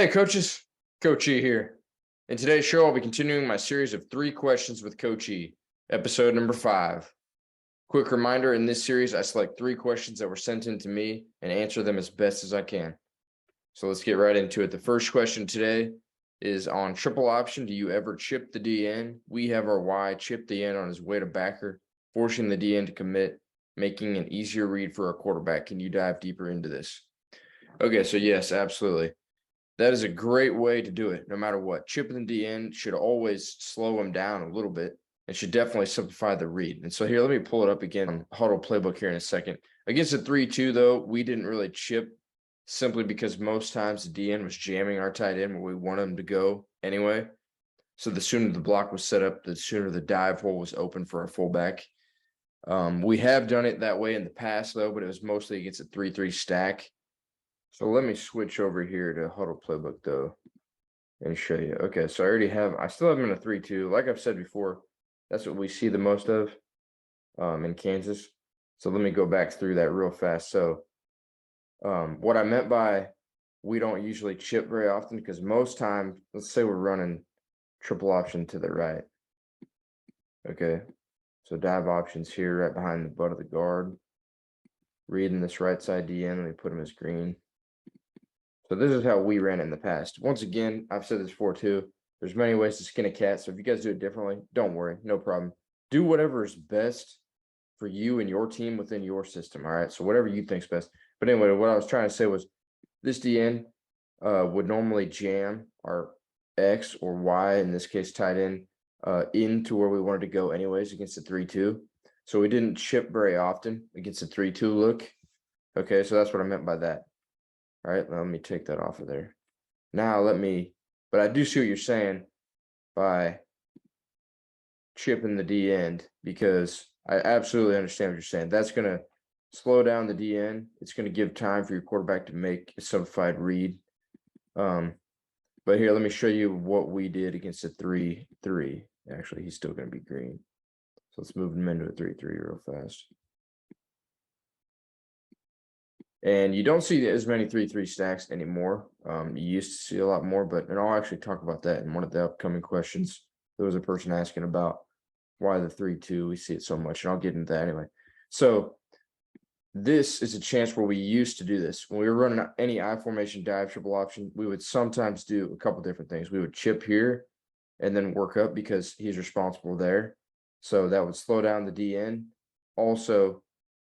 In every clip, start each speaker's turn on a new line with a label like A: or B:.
A: Hey, coaches, Coach E here. In today's show, I'll be continuing my series of 3 questions with Coach E, episode number 5. Quick reminder, in this series, I select 3 questions that were sent in to me and answer them as best as I can. So let's get right into it. The first question today is on triple option. Do you ever chip the DN? We have our Y chip the end on his way to backer, forcing the DN to commit, making an easier read for our quarterback. Can you dive deeper into this? Okay, so yes, absolutely. That is a great way to do it, no matter what. Chipping the DN should always slow him down a little bit and should definitely simplify the read. And so here, let me pull it up again on Huddle Playbook here in a second. Against the 3-2, though, we didn't really chip simply because most times the DN was jamming our tight end where we want him to go anyway. So the sooner the block was set up, the sooner the dive hole was open for our fullback. We have done it that way in the past, though, but it was mostly against a 3-3 stack. So let me switch over here to Huddle Playbook though and show you. Okay, so I still have him in a 3-2. Like I've said before, that's what we see the most of in Kansas. So let me go back through that real fast. So what I meant by we don't usually chip very often, because most times, let's say we're running triple option to the right. Okay, so dive options here right behind the butt of the guard. Reading this right side DN, let me put him as green. So this is how we ran it in the past. Once again, I've said this before too. There's many ways to skin a cat. So if you guys do it differently, don't worry, no problem. Do whatever is best for you and your team within your system. All right. So whatever you think's best. But anyway, what I was trying to say was this DN would normally jam our X or Y, in this case tight end, into where we wanted to go anyways against the 3-2. So we didn't chip very often against the 3-2 look. Okay, so that's what I meant by that. All right, let me take that off of there. Now but I do see what you're saying by chipping the D end, because I absolutely understand what you're saying. That's going to slow down the DN. It's going to give time for your quarterback to make a simplified read. But here, let me show you what we did against a 3-3. Actually, he's still going to be green. So let's move him into a 3-3 real fast. And you don't see as many 3-3 stacks anymore. You used to see a lot more, and I'll actually talk about that in one of the upcoming questions. There was a person asking about why the 3-2, we see it so much, and I'll get into that anyway. So this is a chance where we used to do this. When we were running any I formation dive triple option, we would sometimes do a couple different things. We would chip here and then work up because he's responsible there. So that would slow down the DN. Also,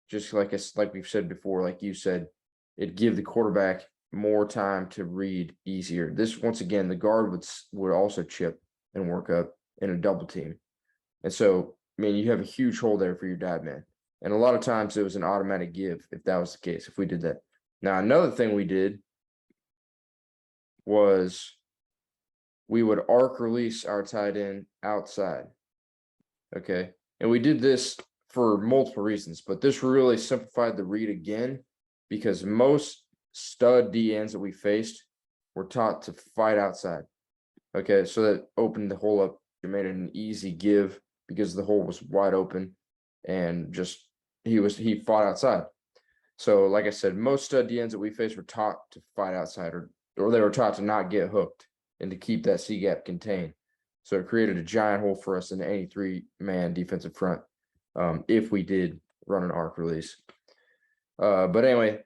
A: just like we've said before, like you said, it'd give the quarterback more time to read easier. This, once again, the guard would also chip and work up in a double team. And so, I mean, you have a huge hole there for your dive man. And a lot of times it was an automatic give if that was the case, if we did that. Now, another thing we did was we would arc release our tight end outside. Okay. And we did this for multiple reasons, but this really simplified the read again, because most stud DNs that we faced were taught to fight outside. Okay. So that opened the hole up. It made it an easy give because the hole was wide open and just he fought outside. So like I said, most stud DNs that we faced were taught to fight outside, or they were taught to not get hooked and to keep that C gap contained. So it created a giant hole for us in any 3-man defensive front if we did run an arc release. But anyway,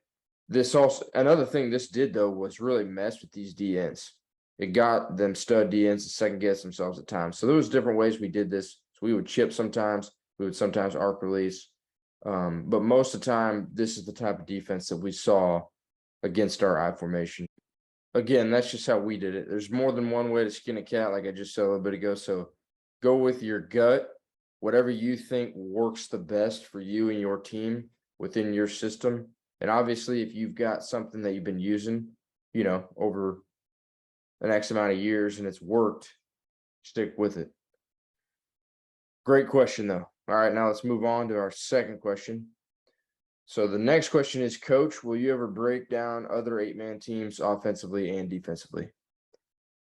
A: another thing this did though was really mess with these DNs. It got them stud DNs to second guess themselves at times. So there was different ways we did this. So we would chip sometimes, we would sometimes arc release. But most of the time, this is the type of defense that we saw against our I formation. Again, that's just how we did it. There's more than one way to skin a cat, like I just said a little bit ago. So go with your gut, whatever you think works the best for you and your team within your system. And obviously, if you've got something that you've been using, over an X amount of years and it's worked, stick with it. Great question, though. All right, now let's move on to our second question. So the next question is, Coach, will you ever break down other 8-man teams offensively and defensively?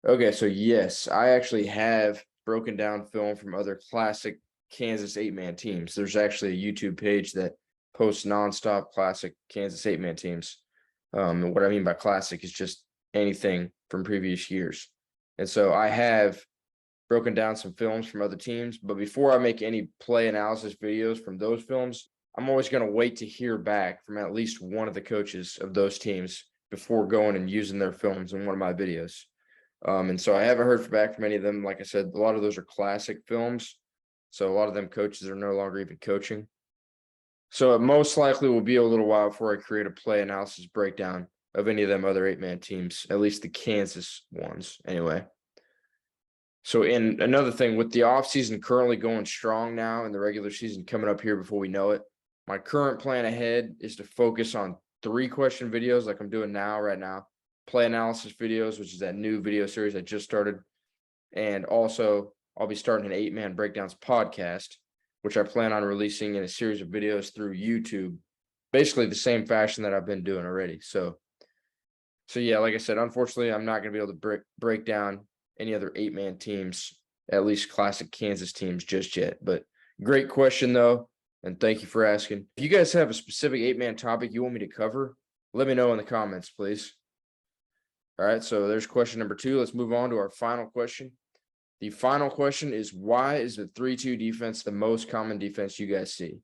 A: Okay, so yes, I actually have broken down film from other classic Kansas 8-man teams. There's actually a YouTube page that posts nonstop classic Kansas 8-man teams. And what I mean by classic is just anything from previous years. And so I have broken down some films from other teams, but before I make any play analysis videos from those films, I'm always going to wait to hear back from at least one of the coaches of those teams before going and using their films in one of my videos. And so I haven't heard back from any of them. Like I said, a lot of those are classic films. So a lot of them coaches are no longer even coaching. So it most likely will be a little while before I create a play analysis breakdown of any of them other 8-man teams, at least the Kansas ones anyway. So in another thing, with the offseason currently going strong now and the regular season coming up here before we know it, my current plan ahead is to focus on 3-question videos like I'm doing right now, play analysis videos, which is that new video series I just started. And also I'll be starting an 8-man breakdowns podcast, which I plan on releasing in a series of videos through YouTube, basically the same fashion that I've been doing already. So yeah, like I said, unfortunately, I'm not going to be able to break down any other 8-man teams, at least classic Kansas teams just yet. But great question though, and thank you for asking. If you guys have a specific 8-man topic you want me to cover, let me know in the comments, please. All right, so there's question number 2. Let's move on to our final question. The final question is, why is the 3-2 defense the most common defense you guys see?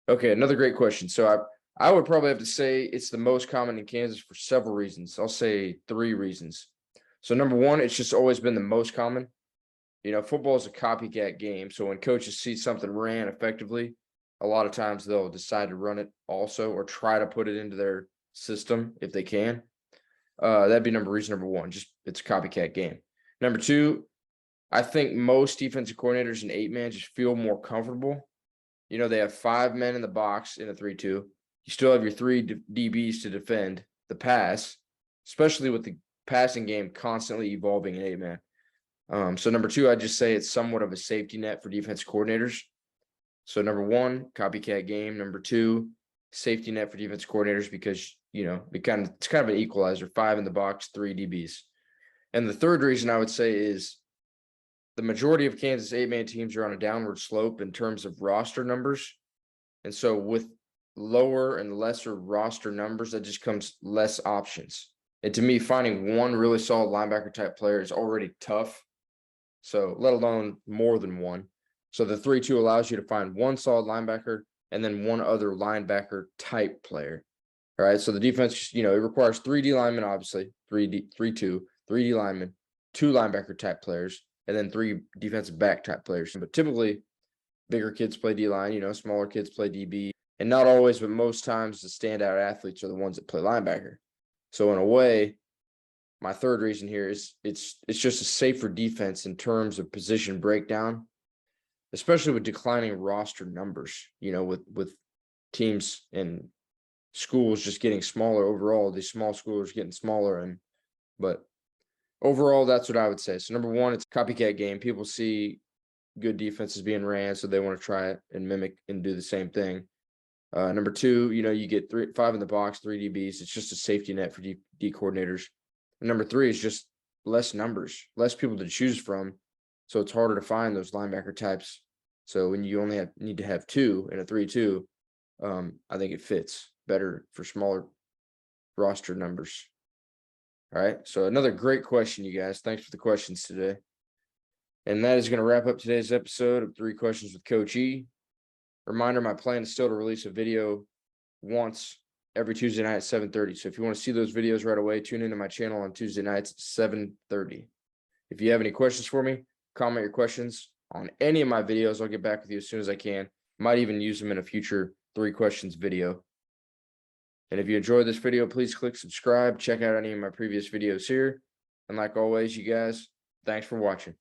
A: Okay, another great question. So I would probably have to say it's the most common in Kansas for several reasons. I'll say 3 reasons. So number 1, it's just always been the most common. You know, football is a copycat game. So when coaches see something ran effectively, a lot of times they'll decide to run it also or try to put it into their system if they can. That'd be reason number 1, just it's a copycat game. Number 2, I think most defensive coordinators in 8-man just feel more comfortable. You know, they have 5 men in the box in a 3-2. You still have your 3 DBs to defend the pass, especially with the passing game constantly evolving in 8-man. So number 2, I'd just say it's somewhat of a safety net for defensive coordinators. So number 1, copycat game. Number 2, safety net for defensive coordinators because, you know, it's kind of an equalizer, 5 in the box, 3 DBs. And the third reason I would say is the majority of Kansas 8-man teams are on a downward slope in terms of roster numbers. And so with lower and lesser roster numbers, that just comes less options. And to me, finding one really solid linebacker type player is already tough. So let alone more than one. So the 3-2 allows you to find one solid linebacker and then one other linebacker type player. All right. So the defense, you know, it requires 3D linemen, obviously, 3-2, 3D linemen, 2 linebacker type players, and then 3 defensive back type players. But typically, bigger kids play D-line, you know, smaller kids play DB. And not always, but most times the standout athletes are the ones that play linebacker. So in a way, my third reason here is it's just a safer defense in terms of position breakdown, especially with declining roster numbers, you know, with teams and schools just getting smaller overall. These small schools are getting smaller, but overall, that's what I would say. So number 1, it's a copycat game. People see good defenses being ran, so they want to try it and mimic and do the same thing. Number 2, you know, you get 5 in the box, 3 DBs. It's just a safety net for D coordinators. And number 3 is just less numbers, less people to choose from. So it's harder to find those linebacker types. So when you only need to have 2 in a 3-2, I think it fits better for smaller roster numbers. All right. So another great question, you guys. Thanks for the questions today. And that is going to wrap up today's episode of 3 Questions with Coach E. Reminder, my plan is still to release a video once every Tuesday night at 7:30. So if you want to see those videos right away, tune into my channel on Tuesday nights at 7:30. If you have any questions for me, comment your questions on any of my videos. I'll get back with you as soon as I can. Might even use them in a future 3 questions video. And if you enjoyed this video, please click subscribe. Check out any of my previous videos here. And like always, you guys, thanks for watching.